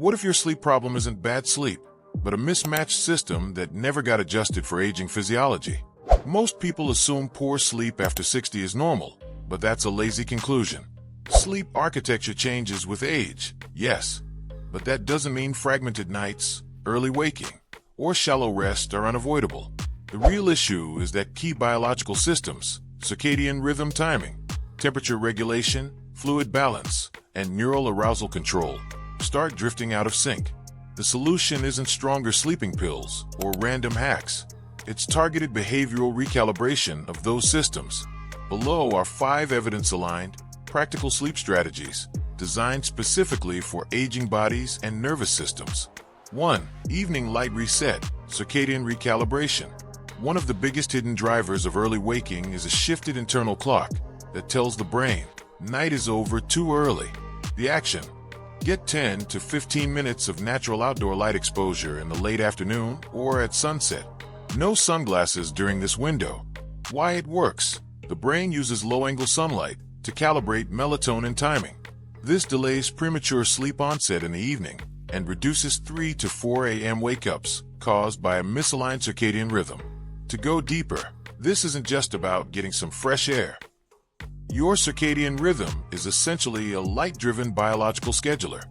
What if your sleep problem isn't bad sleep, but a mismatched system that never got adjusted for aging physiology? Most people assume poor sleep after 60 is normal, but that's a lazy conclusion. Sleep architecture changes with age, yes, but that doesn't mean fragmented nights, early waking, or shallow rest are unavoidable. The real issue is that key biological systems, circadian rhythm timing, temperature regulation, fluid balance, and neural arousal control, start drifting out of sync. The solution isn't stronger sleeping pills or random hacks. It's targeted behavioral recalibration of those systems. Below are 5 evidence-aligned, practical sleep strategies designed specifically for aging bodies and nervous systems. 1. Evening light reset, circadian recalibration. One of the biggest hidden drivers of early waking is a shifted internal clock that tells the brain, night is over too early. The action: get 10 to 15 minutes of natural outdoor light exposure in the late afternoon or at sunset. No sunglasses during this window. Why it works: the brain uses low-angle sunlight to calibrate melatonin timing. This delays premature sleep onset in the evening and reduces 3 to 4 a.m. wake-ups caused by a misaligned circadian rhythm. To go deeper, this isn't just about getting some fresh air. Your circadian rhythm is essentially a light-driven biological scheduler.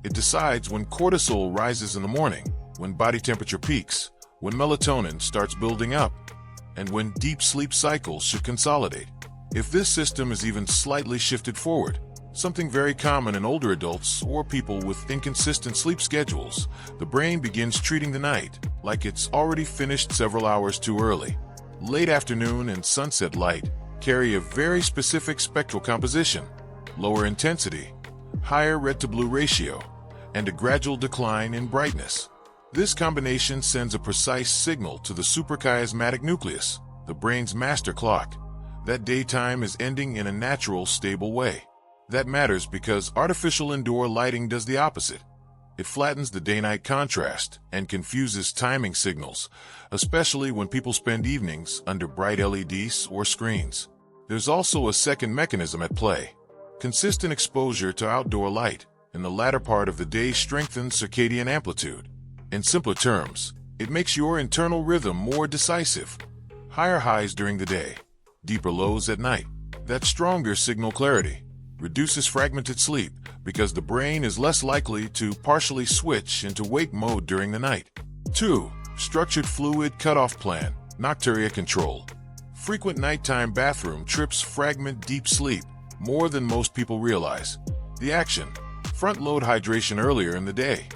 It decides when cortisol rises in the morning, when body temperature peaks, when melatonin starts building up, and when deep sleep cycles should consolidate. If this system is even slightly shifted forward, something very common in older adults or people with inconsistent sleep schedules, the brain begins treating the night like it's already finished several hours too early. Late afternoon and sunset light carry a very specific spectral composition, lower intensity, higher red to blue ratio, and a gradual decline in brightness. This combination sends a precise signal to the suprachiasmatic nucleus, the brain's master clock, that daytime is ending in a natural, stable way. That matters because artificial indoor lighting does the opposite. It flattens the day-night contrast and confuses timing signals, especially when people spend evenings under bright LEDs or screens. There's also a second mechanism at play. Consistent exposure to outdoor light in the latter part of the day strengthens circadian amplitude. In simpler terms, it makes your internal rhythm more decisive. Higher highs during the day, deeper lows at night. That stronger signal clarity reduces fragmented sleep because the brain is less likely to partially switch into wake mode during the night. 2. Structured fluid cutoff plan, nocturia control. Frequent nighttime bathroom trips fragment deep sleep more than most people realize. The action: front-load hydration earlier in the day.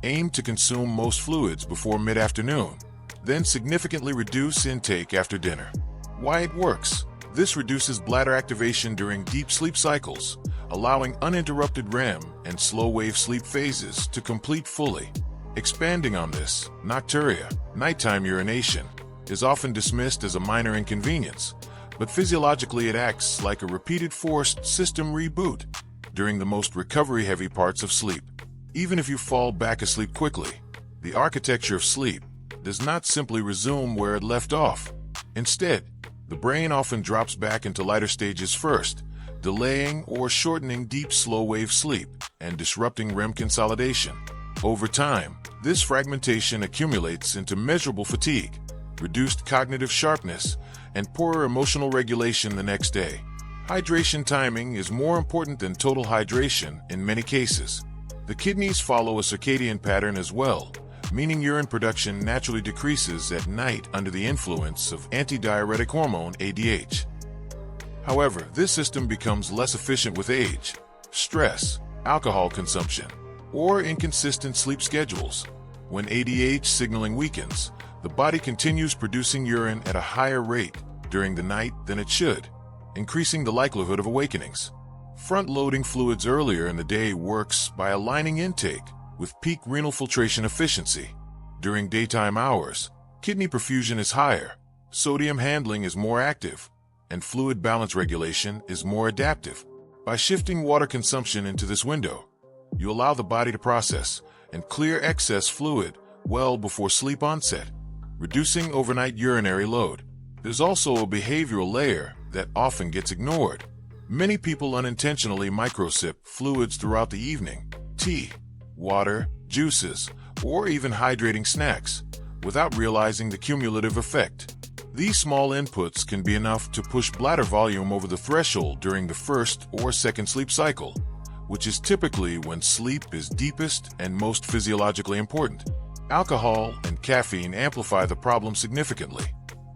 Aim to consume most fluids before mid-afternoon, then significantly reduce intake after dinner. Why it works: this reduces bladder activation during deep sleep cycles, allowing uninterrupted REM and slow-wave sleep phases to complete fully. Expanding on this, nocturia, nighttime urination, is often dismissed as a minor inconvenience, but physiologically it acts like a repeated forced system reboot during the most recovery-heavy parts of sleep. Even if you fall back asleep quickly, the architecture of sleep does not simply resume where it left off. Instead, the brain often drops back into lighter stages first, delaying or shortening deep slow-wave sleep and disrupting REM consolidation. Over time, this fragmentation accumulates into measurable fatigue, reduced cognitive sharpness, and poorer emotional regulation the next day. Hydration timing is more important than total hydration in many cases. The kidneys follow a circadian pattern as well, meaning urine production naturally decreases at night under the influence of antidiuretic hormone ADH. However, this system becomes less efficient with age, stress, alcohol consumption, or inconsistent sleep schedules. When ADH signaling weakens, the body continues producing urine at a higher rate during the night than it should, increasing the likelihood of awakenings. Front-loading fluids earlier in the day works by aligning intake with peak renal filtration efficiency. During daytime hours, kidney perfusion is higher, sodium handling is more active, and fluid balance regulation is more adaptive. By shifting water consumption into this window, you allow the body to process and clear excess fluid well before sleep onset, reducing overnight urinary load. There's also a behavioral layer that often gets ignored. Many people unintentionally microsip fluids throughout the evening: tea, water, juices, or even hydrating snacks, without realizing the cumulative effect. These small inputs can be enough to push bladder volume over the threshold during the first or second sleep cycle, which is typically when sleep is deepest and most physiologically important. Alcohol and caffeine amplify the problem significantly.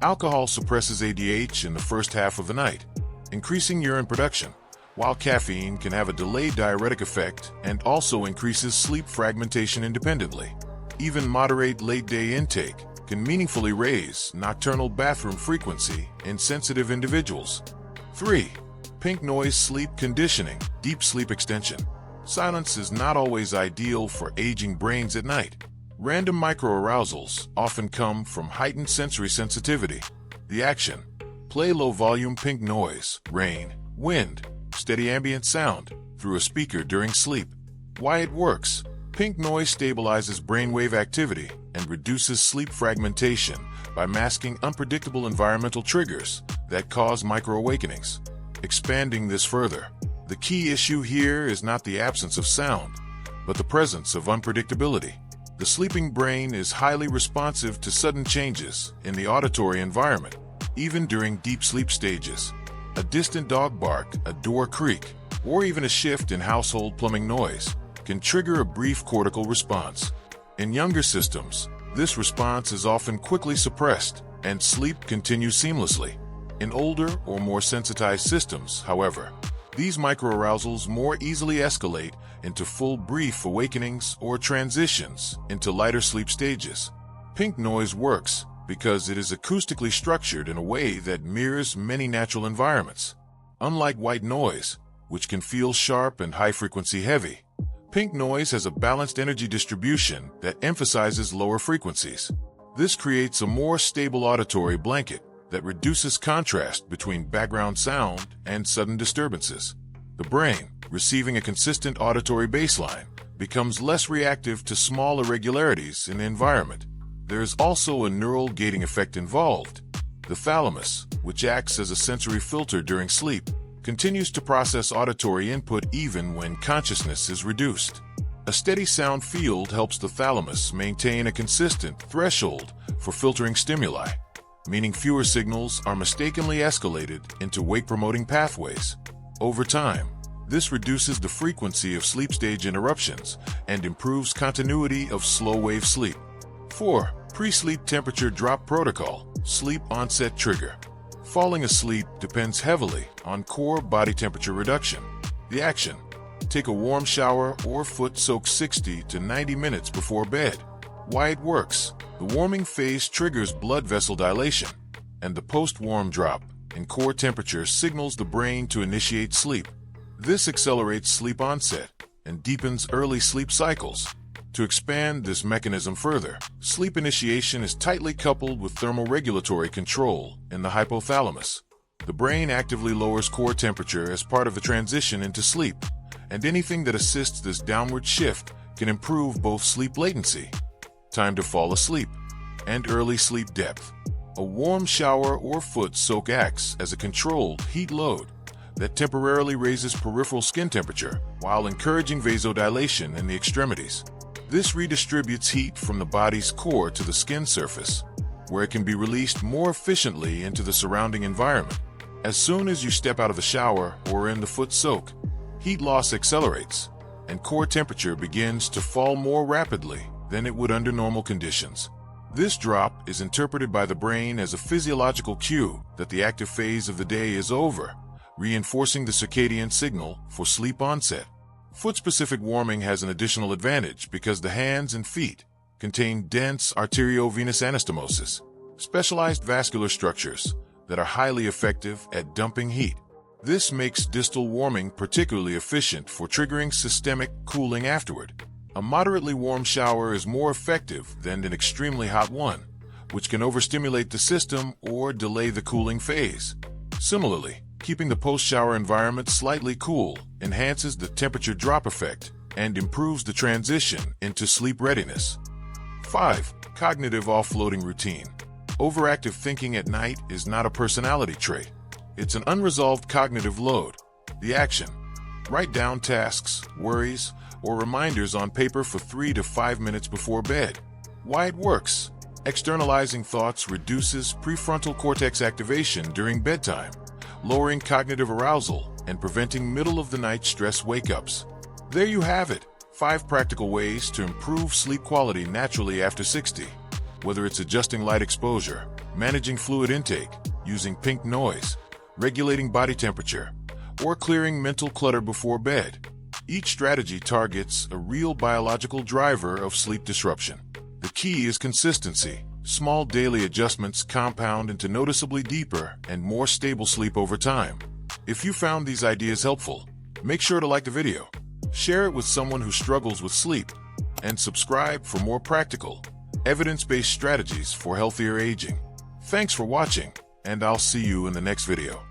Alcohol suppresses ADH in the first half of the night, increasing urine production, while caffeine can have a delayed diuretic effect and also increases sleep fragmentation independently. Even moderate late-day intake can meaningfully raise nocturnal bathroom frequency in sensitive individuals. 3. Pink noise sleep conditioning, deep sleep extension. Silence is not always ideal for aging brains at night. Random microarousals often come from heightened sensory sensitivity. The action: play low-volume pink noise, rain, wind, steady ambient sound through a speaker during sleep. Why it works: pink noise stabilizes brainwave activity and reduces sleep fragmentation by masking unpredictable environmental triggers that cause microawakenings. Expanding this further, the key issue here is not the absence of sound, but the presence of unpredictability. The sleeping brain is highly responsive to sudden changes in the auditory environment, even during deep sleep stages. A distant dog bark, a door creak, or even a shift in household plumbing noise can trigger a brief cortical response. In younger systems, this response is often quickly suppressed and sleep continues seamlessly. In older or more sensitized systems, however, these microarousals more easily escalate into full brief awakenings or transitions into lighter sleep stages. Pink noise works because it is acoustically structured in a way that mirrors many natural environments. Unlike white noise, which can feel sharp and high-frequency heavy, pink noise has a balanced energy distribution that emphasizes lower frequencies. This creates a more stable auditory blanket that reduces contrast between background sound and sudden disturbances. The brain, receiving a consistent auditory baseline, becomes less reactive to small irregularities in the environment. There is also a neural gating effect involved. The thalamus, which acts as a sensory filter during sleep, continues to process auditory input even when consciousness is reduced. A steady sound field helps the thalamus maintain a consistent threshold for filtering stimuli, meaning fewer signals are mistakenly escalated into wake-promoting pathways. Over time, this reduces the frequency of sleep stage interruptions and improves continuity of slow-wave sleep. 4. Pre-sleep temperature drop protocol, sleep onset trigger. Falling asleep depends heavily on core body temperature reduction. The action: take a warm shower or foot soak 60 to 90 minutes before bed. Why it works: the warming phase triggers blood vessel dilation, and the post-warm drop in core temperature signals the brain to initiate sleep. This accelerates sleep onset and deepens early sleep cycles. To expand this mechanism further, sleep initiation is tightly coupled with thermoregulatory control in the hypothalamus. The brain actively lowers core temperature as part of the transition into sleep, and anything that assists this downward shift can improve both sleep latency, time to fall asleep, and early sleep depth. A warm shower or foot soak acts as a controlled heat load that temporarily raises peripheral skin temperature while encouraging vasodilation in the extremities. This redistributes heat from the body's core to the skin surface, where it can be released more efficiently into the surrounding environment. As soon as you step out of the shower or in the foot soak, heat loss accelerates, and core temperature begins to fall more rapidly than it would under normal conditions. This drop is interpreted by the brain as a physiological cue that the active phase of the day is over, reinforcing the circadian signal for sleep onset. Foot-specific warming has an additional advantage because the hands and feet contain dense arteriovenous anastomosis, specialized vascular structures that are highly effective at dumping heat. This makes distal warming particularly efficient for triggering systemic cooling afterward. A moderately warm shower is more effective than an extremely hot one, which can overstimulate the system or delay the cooling phase. Similarly, keeping the post-shower environment slightly cool enhances the temperature drop effect and improves the transition into sleep readiness. 5. Cognitive offloading routine. Overactive thinking at night is not a personality trait. It's an unresolved cognitive load. The action: write down tasks, worries, or reminders on paper for 3 to 5 minutes before bed. Why it works. Externalizing thoughts reduces prefrontal cortex activation during bedtime, lowering cognitive arousal and preventing middle-of-the-night stress wake-ups. There you have it, 5 practical ways to improve sleep quality naturally after 60. Whether it's adjusting light exposure, managing fluid intake, using pink noise, regulating body temperature, or clearing mental clutter before bed. Each strategy targets a real biological driver of sleep disruption. The key is consistency. Small daily adjustments compound into noticeably deeper and more stable sleep over time. If you found these ideas helpful, make sure to like the video, share it with someone who struggles with sleep, and subscribe for more practical, evidence-based strategies for healthier aging. Thanks for watching, and I'll see you in the next video.